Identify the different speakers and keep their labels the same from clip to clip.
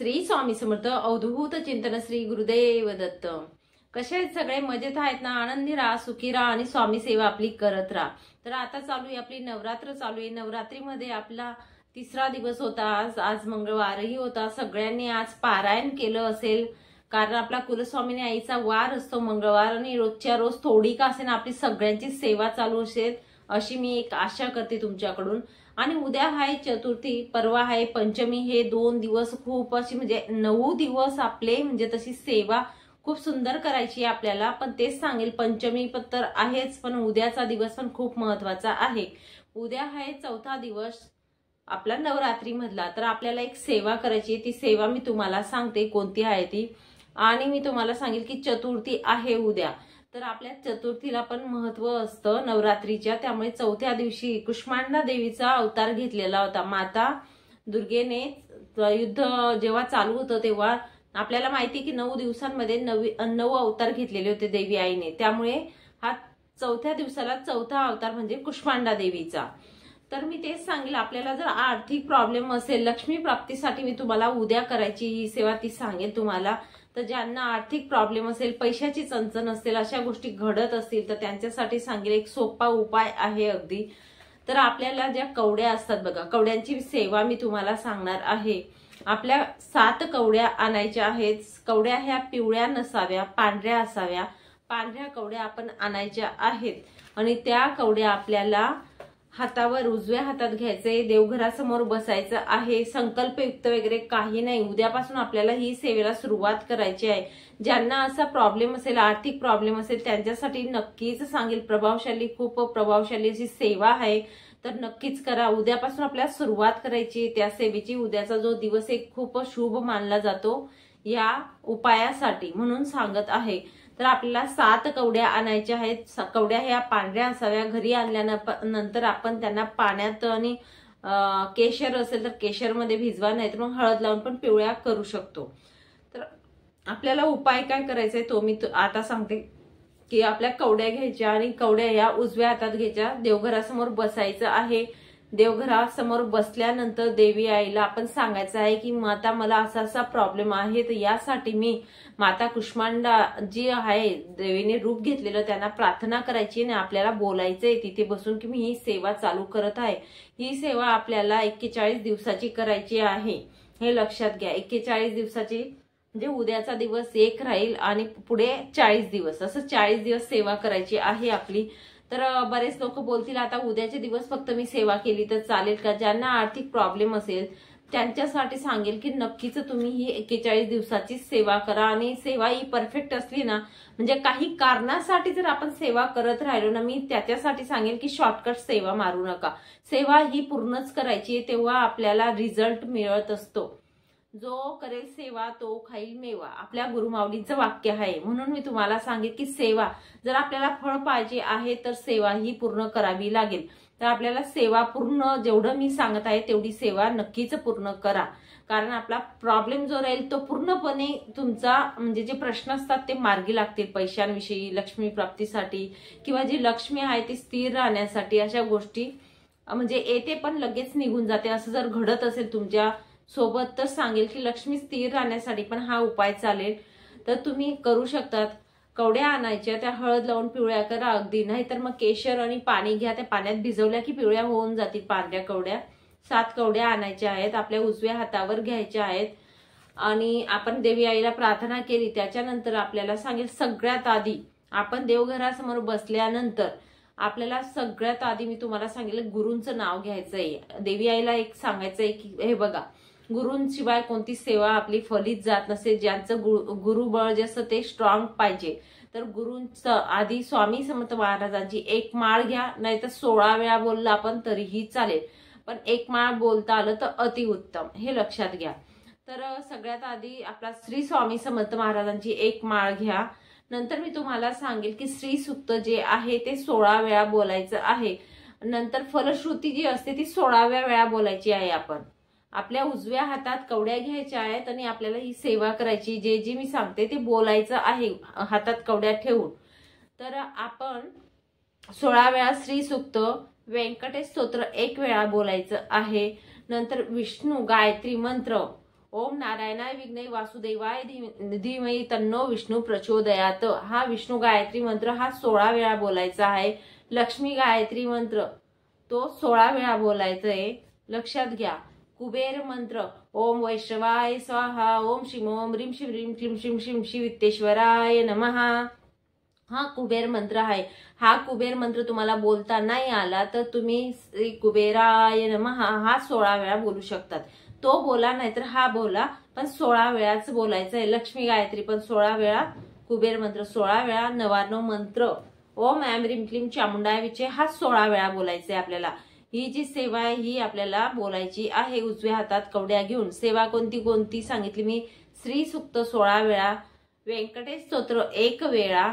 Speaker 1: श्री स्वामी समर्थ अवधूत चिंतन श्री गुरुदेव दत्त। कसे आहेत सगळे? मजेत आहेत ना? आनंदी राहा, सुखी राहा आणि स्वामी सेवा आपली करत राहा। तर आता चालू आहे आपली नवरात्र चालू आहे। नवरात्रीमध्ये आपला तिसरा दिवस होता आज मंगळवारही होता। सगळ्यांनी आज पारायण केलं असेल, कारण आपला कुलस्वामिनी आईचा वार असतो मंगळवार आणि रोजच्या रोज थोडी का असेना आपली सगळ्यांची सेवा चालू असेल अशी मी एक आशा करते तुमच्याकडून। आणि उद्या आहे चतुर्थी, परवा आहे पंचमी। हे 2 दिवस खूप अशी म्हणजे 9 दिवस आपले म्हणजे तशी सेवा खूप सुंदर करायची आहे आपल्याला। पण तेच सांगेल, पंचमी पण तर आहेच, पण उद्याचा दिवस पण खूप महत्त्वाचा आहे। उद्या आहे चौथा दिवस आपला नवरात्री मधला। तर आपल्याला एक सेवा करायची आहे, ती सेवा मी तुम्हाला सांगते कोणती आहे ती। आणि मी तुम्हाला सांगेल की चतुर्थी आहे उद्या, तर आपल्या चतुर्थीला पण महत्त्व असतं नवरात्रीच्या। त्यामुळे चौथ्या दिवशी कुष्मांडा देवीचा अवतार घेतलेला होता। माता दुर्गेने युद्ध जेव्हा चालू होतं तेव्हा आपल्याला माहिती की 9 दिवसांमध्ये 9 अवतार घेतलेले होते देवी आईने। त्यामुळे हा चौथ्या दिवसाला चौथा अवतार म्हणजे कुष्मांडा देवीचा। तर मी तेच सांगेल, आपल्याला जर आर्थिक प्रॉब्लेम असेल, लक्ष्मी प्राप्तीसाठी मी तुम्हाला उद्या करायची ही सेवा ती सांगेल तुम्हाला। तर ज्यांना आर्थिक प्रॉब्लेम असेल, पैशाची चणचण असेल, अशा गोष्टी घडत असतील तर त्यांच्यासाठी सांगेल एक सोपा उपाय आहे अगदी। तर आपल्याला ज्या कवड्या असतात बघा, कवड्यांची सेवा मी तुम्हाला सांगणार आहे। आपल्या 7 कवड्या आणायच्या आहेत। कवड्या ह्या पिवळ्या नसाव्या, पांढऱ्या असाव्या। पांढऱ्या कवड्या आपण आणायच्या आहेत आणि त्या कवड्या आपल्याला हातावर उजव्या हातात घ्यायचे, देवघरासमोर बसायचं आहे। संकल्पयुक्त वगैरे काही नाही। उद्यापासून आपल्याला ही सेवेला सुरुवात करायची आहे। ज्यांना असा प्रॉब्लेम असेल, आर्थिक प्रॉब्लेम असेल, त्यांच्यासाठी नक्कीच सांगेल प्रभावशाली, खूप प्रभावशाली अशी सेवा आहे। तर नक्कीच करा। उद्यापासून आपल्याला सुरुवात करायची त्या सेवेची। उद्याचा जो दिवस एक खूप शुभ मानला जातो या उपायासाठी, म्हणून सांगत आहे। तर आपल्याला 7 कवड्या आणायच्या आहेत। कवड्या ह्या पांढऱ्या असाव्या। घरी आणल्यानंतर आपण त्यांना पाण्यात आणि केशर असेल तर केशरमध्ये भिजवा, नाहीतर मग हळद लावून पण पिवळ्या करू शकतो। तर आपल्याला उपाय काय करायचा आहे तो मी आता सांगते की आपल्या कवड्या घ्यायच्या आणि कवड्या या उजव्या हातात घ्यायच्या, देवघरासमोर बसायचं आहे। देवघरासमोर बसल्यानंतर देवी आईला आपण सांगायचं आहे की माता मला असा असा प्रॉब्लेम आहे, तर यासाठी मी माता कुष्मांडा जी आहे देवीने रूप घेतलेलं त्यांना प्रार्थना करायची आणि आपल्याला बोलायचंय तिथे बसून की मी ही सेवा चालू करत आहे। ही सेवा आपल्याला 41 दिवसाची करायची आहे, हे लक्षात घ्या। 41 दिवसाची म्हणजे उद्याचा दिवस 1 राहील आणि पुढे 40 दिवस, असं 40 दिवस सेवा करायची आहे आपली। तर बरेच लोक बोलतील आता उद्याचे दिवस फक्त मी सेवा केली तर चालेल का? ज्यांना आर्थिक प्रॉब्लेम असेल त्यांच्यासाठी सांगेल की नक्कीच तुम्ही ही 41 दिवसाची सेवा करा। आणि सेवा ही परफेक्ट असली ना, म्हणजे काही कारणासाठी जर आपण सेवा करत राहिलो ना, मी त्याच्यासाठी सांगेल की शॉर्टकट सेवा मारू नका। सेवा ही पूर्णच करायची, तेव्हा आपल्याला रिझल्ट मिळत असतो। जो करेल सेवा तो खाईल मेवा, आपल्या गुरुमाऊलींचं वाक्य आहे। म्हणून मी तुम्हाला सांगेल की सेवा जर आपल्याला फळ पाहिजे आहे तर सेवा ही पूर्ण करावी लागेल। तर आपल्याला सेवा पूर्ण जेवढं मी सांगत आहे तेवढी सेवा नक्कीच पूर्ण करा, कारण आपला प्रॉब्लेम जो राहील तो पूर्णपणे तुमचा म्हणजे जे प्रश्न असतात ते मार्गी लागतील। पैशांविषयी, लक्ष्मी प्राप्तीसाठी किंवा जी लक्ष्मी आहे ती स्थिर राहण्यासाठी, अशा गोष्टी म्हणजे येते पण लगेच निघून जाते। असं जर घडत असेल तुमच्या सोबत तर सांगेल की लक्ष्मी स्थिर राहण्यासाठी पण हा उपाय चालेल, तर तुम्ही करू शकतात। कवड्या आणायच्या, त्या हळद लावून पिवळ्या करा अगदी, नाहीतर मग केशर आणि पाणी घ्या, त्या पाण्यात भिजवल्या की पिवळ्या होऊन जातील पांढऱ्या कवड्या। 7 कवड्या आणायच्या आहेत, आपल्या उजव्या हातावर घ्यायच्या आहेत आणि आपण देवी आईला प्रार्थना केली त्याच्यानंतर आपल्याला सांगेल सगळ्यात आधी आपण देवघरासमोर बसल्यानंतर आपल्याला सगळ्यात आधी मी तुम्हाला सांगेल गुरूंचं नाव घ्यायचंय। देवी आईला एक सांगायचंय की हे बघा, गुरूंशिवाय कोणती सेवा आपली फलित जात नसे। ज्यांचं गुरुबळ जे असतं ते स्ट्रॉंग पाहिजे, तर गुरूंचं आधी स्वामी समर्थ महाराजांची 1 माळ घ्या, नाहीतर 16 वेळा बोलला आपण तरीही चालेल, पण 1 माळ बोलता आलं तर अतिउत्तम, हे लक्षात घ्या। तर सगळ्यात आधी आपला श्री स्वामी समर्थ महाराजांची 1 माळ घ्या। नंतर मी तुम्हाला सांगेल की श्री सुक्त जे आहे ते 16 वेळा बोलायचं आहे। नंतर फलश्रुती जी असते ती 16व्या वेळा बोलायची आहे। आपण आपल्या उजव्या हातात कवड्या घ्यायच्या आहेत आणि आपल्याला ही सेवा करायची, जे जे मी सांगते ते बोलायचं आहे हातात कवड्या ठेवून। तर आपण 16 वेळा श्री सुक्त, व्यंकटेश स्तोत्र 1 वेळा बोलायचं आहे। नंतर विष्णू गायत्री मंत्र ओम नारायणाय विघ्ने वासुदेवाय धीमहि तन्नो विष्णू प्रचोदयात। हा विष्णू गायत्री मंत्र हा 16 वेळा बोलायचा आहे। लक्ष्मी गायत्री मंत्र तो 16 वेळा बोलायचा आहे, लक्षात घ्या। कुबेर मंत्र ओम वैष्णवाय स्वाहा, ओम शिम ओम ह्रीं श्रीं ह्रीं क्लीं श्रीं श्रीं श्री वित्तेश्वराय नमः। हा कुबेर मंत्र आहे। हा कुबेर मंत्र तुम्हाला बोलता नाही आला तर तुम्ही श्री कुबेराय नमः हा 16 वेळा बोलू शकतात। तो बोला नाहीतर हा बोला, पण 16 वेळाच बोलायचं आहे। लक्ष्मी गायत्री पण 16 वेळा, कुबेर मंत्र 16 वेळा, नवार्णव मंत्र ओम ऐं ह्रीं क्लीं चामुंडाय विचे हा 16 वेळा बोलायचं आहे आपल्याला। ही जी सेवा आहे ही आपल्याला बोलायची आहे उजव्या हातात कवड्या घेऊन। सेवा कोणती कोणती सांगितली मी, श्री सूक्त 16 वेळा, व्यंकटेश स्तोत्र 1 वेळा,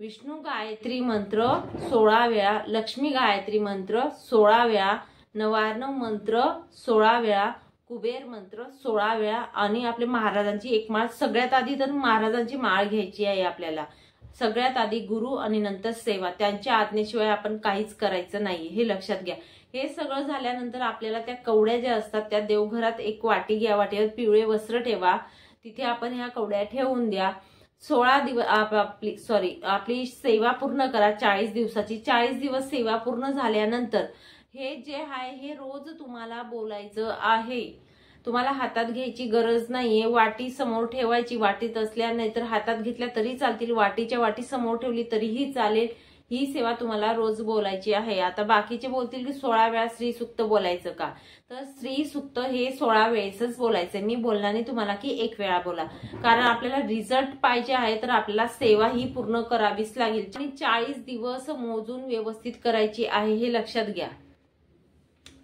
Speaker 1: विष्णू गायत्री मंत्र 16 वेळा, लक्ष्मी गायत्री मंत्र 16 वेळा, नवार्णव मंत्र 16 वेळा, कुबेर मंत्र 16 वेळा आणि आपल्या महाराजांची एक माळ। सगळ्यात आधी तर महाराजांची माळ घ्यायची आहे आपल्याला। सगळ्यात आधी गुरु आणि नंतर सेवा, त्यांच्या आज्ञेशिवाय आपण काहीच करायचं नाही, हे लक्षात घ्या। हे सगळं झाल्यानंतर आपल्याला त्या कवड्या ज्या असतात त्या देवघरात एक वाटी घ्या, वाटीवर पिवळे वस्त्र ठेवा, तिथे आपण ह्या कवड्या ठेवून द्या। 16 दिवस आपली सेवा पूर्ण करा 40 दिवसाची। 40 दिवस सेवा पूर्ण झाल्यानंतर हे जे आहे हे रोज तुम्हाला बोलायचं आहे। तुम्हाला हातात घ्यायची गरज नाहीये, वाटी समोर ठेवायची, वाटीत असल्या नाही तर हातात घेतल्या तरी चालतील, वाटीच्या वाटी समोर ठेवली तरीही चालेल। ही सेवा तुम्हाला रोज बोलायची आहे। आता बाकीचे बोलतील की 16 वेळा श्री सूक्त बोलायचं का, तर श्री सूक्त हे 16 वेळेसच बोलायचं। मी बोलणार नाही तुम्हाला की 1 वेळा बोला, कारण आपल्याला रिझल्ट पाहिजे आहे तर आपल्याला सेवा ही पूर्ण करावीच लागेल आणि 40 दिवस मोजून व्यवस्थित करायची आहे, हे लक्षात घ्या।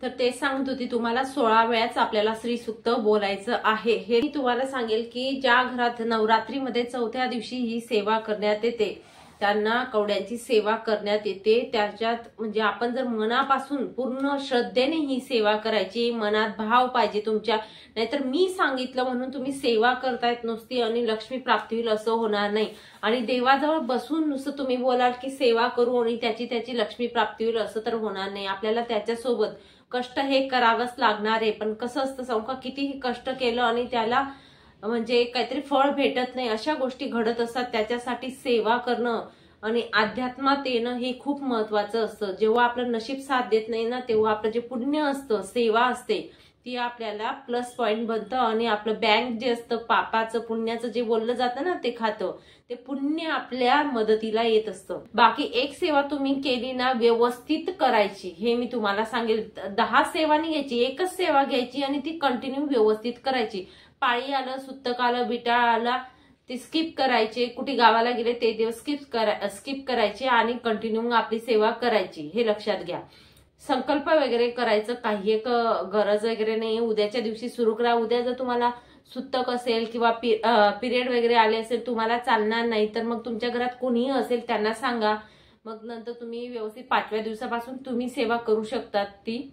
Speaker 1: तर ते सांगत होती तुम्हाला 16 वेळाच आपल्याला श्री सूक्त बोलायचं आहे। हे मी तुम्हाला सांगेल की ज्या घरात नवरात्रीमध्ये 4थ्या दिवशी ही सेवा करण्यात येते त्यांना कवड्यांची सेवा करण्यात येते। त्याच्यात म्हणजे आपण जर मनापासून पूर्ण श्रद्धेने ही सेवा करायची, मनात भाव पाहिजे तुमच्या, नाहीतर मी सांगितलं म्हणून तुम्ही सेवा करतायत नुसती आणि लक्ष्मी प्राप्ती होईल असं होणार नाही। आणि देवाजवळ बसून नुसतं तुम्ही बोलाल की सेवा करू आणि त्याची लक्ष्मी प्राप्ती होईल असं तर होणार नाही। आपल्याला त्याच्यासोबत कष्ट हे करावंच लागणार आहे। पण कसं असतं सांगू का, कितीही कष्ट केलं आणि त्याला म्हणजे काहीतरी फळ भेटत नाही अशा गोष्टी घडत असतात। त्याच्यासाठी सेवा करणं आणि अध्यात्मात येणं हे खूप महत्वाचं असतं। जेव्हा आपलं नशीब साथ देत नाही ना तेव्हा आपलं जे पुण्य असतं, सेवा असते, ती आपल्याला प्लस पॉइंट बनतं आणि आपलं बँक जे असतं पापाचं पुण्याचं जे बोललं जातं ना ते खातं, ते पुण्य आपल्या मदतीला येत असतं। बाकी एक सेवा तुम्ही केली ना व्यवस्थित करायची, हे मी तुम्हाला सांगेल। 10 सेवा नाही घ्यायची, एकच सेवा घ्यायची आणि ती कंटिन्यू व्यवस्थित करायची। पाळी आलं, सुत्तक आलं, बिटाळ आला ते स्किप करायचे, कुठे गावाला गेले ते दिवस स्किप करायचे आणि कंटिन्यू आपली सेवा करायची, हे लक्षात घ्या। संकल्प वगैरे करायचं काही एक गरज वगैरे नाही, उद्याच्या दिवशी सुरू करा। उद्या जर तुम्हाला सुत्तक असेल किंवा पिरियड वगैरे आले असेल तुम्हाला चालणार नाही तर मग तुमच्या घरात कोणीही असेल त्यांना सांगा, मग नंतर तुम्ही व्यवस्थित 5व्या दिवसापासून तुम्ही सेवा करू शकतात। ती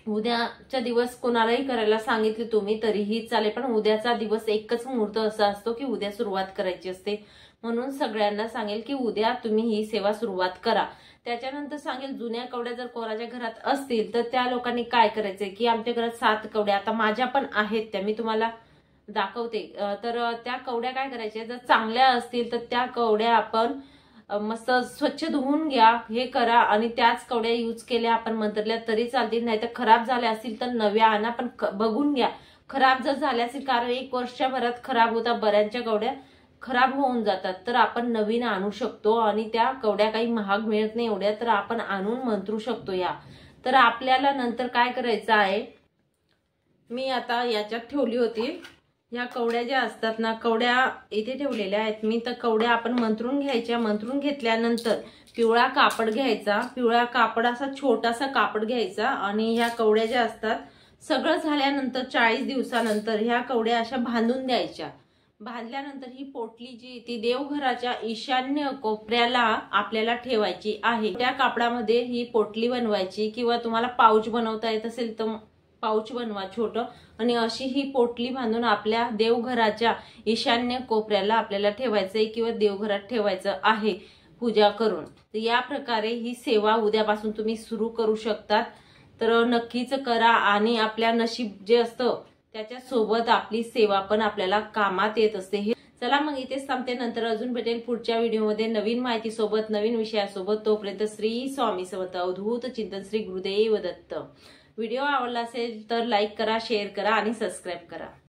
Speaker 1: उद्याचा दिवस कोणालाही करायला सांगितले तुम्ही तरीही चालेल, पण उद्याचा दिवस एकच मुहूर्त असा असतो की उद्या सुरुवात करायची असते। म्हणून सगळ्यांना सांगेल की उद्या तुम्ही ही सेवा सुरुवात करा। त्याच्यानंतर सांगेल जुन्या कवड्या जर कोणाच्या घरात असतील तर त्या लोकांनी काय करायचंय की आमच्या घरात 7 कवड्या, आता माझ्या पण आहेत त्या मी तुम्हाला दाखवते। तर त्या कवड्या काय करायच्या, जर चांगल्या असतील तर त्या कवड्या आपण मस्त स्वच्छ धुवून घ्या, हे करा आणि त्याच कवड्या यूज केल्या आपण मंत्रल्या तरी चालतील, नाहीतर खराब झाल्या असतील तर नव्या आणा, पण बघून घ्या। खराब जर झाल्या असतील, कारण 1 वर्षभरात खराब होता, बऱ्याचशा कवड्या खराब होऊन जातात, तर आपण नवीन आणू शकतो आणि त्या कवड्या काही महाग मिळत नाही एवढ्या, तर आपण आणून मंत्रू शकतो या। तर आपल्याला नंतर काय करायचं आहे, मी आता याच्यात ठेवली होती ह्या कवड्या ज्या असतात ना, कवड्या इथे ठेवलेल्या आहेत मी, तर कवड्या आपण मंत्रून घ्यायच्या। मंत्रून घेतल्यानंतर पिवळा कापड घ्यायचा, पिवळा कापड असा छोटासा कापड घ्यायचा आणि ह्या कवड्या ज्या असतात सगळं झाल्यानंतर 40 दिवसानंतर ह्या कवड्या अशा बांधून द्यायच्या। बांधल्यानंतर ही पोटली जी ती देवघराच्या ईशान्य कोपऱ्याला आपल्याला ठेवायची आहे। त्या कापडामध्ये ही पोटली बनवायची किंवा तुम्हाला पाऊच बनवता येत असेल तर पाऊच बनवा छोटं आणि अशी ही पोटली बांधून आपल्या देवघराच्या ईशान्य कोपऱ्याला आपल्याला ठेवायचंय किंवा देवघरात ठेवायचं आहे पूजा करून। तर या प्रकारे ही सेवा उद्यापासून तुम्ही सुरू करू शकतात। तर नक्कीच करा आणि आपल्या नशीब जे असतं त्याच्या सोबत आपली सेवा पण आपल्याला कामात येत असते. चला मग इथेच थांबते. नंतर अजून भेटेल पुढच्या व्हिडिओमध्ये नवीन माहिती सोबत, नवीन विषयासोबत. तोपर्यंत श्री स्वामी समर्थ. अवधूत चिंतन श्री गुरुदेव दत्त. व्हिडिओ आवडला असेल तर लाईक करा, शेअर करा आणि सबस्क्राईब करा.